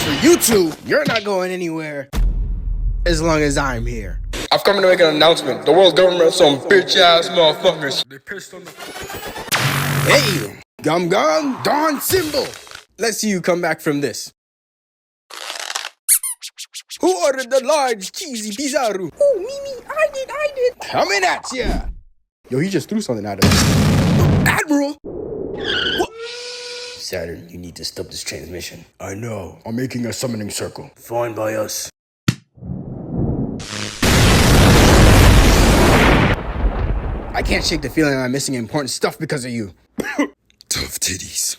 As for you two, you're not going anywhere as long as I'm here. I've come to make an announcement. The world government, some bitch-ass motherfuckers. They pissed on the... Hey, Gum Gum, Don Symbol. Let's see you come back from this. Who ordered the large cheesy pizarro? Oh, Mimi, I did. Coming at ya. Yo, he just threw something at him. Admiral! What? Saturn, you need to stop this transmission. I know. I'm making a summoning circle. Fine by us. I can't shake the feeling I'm missing important stuff because of you. Tough titties.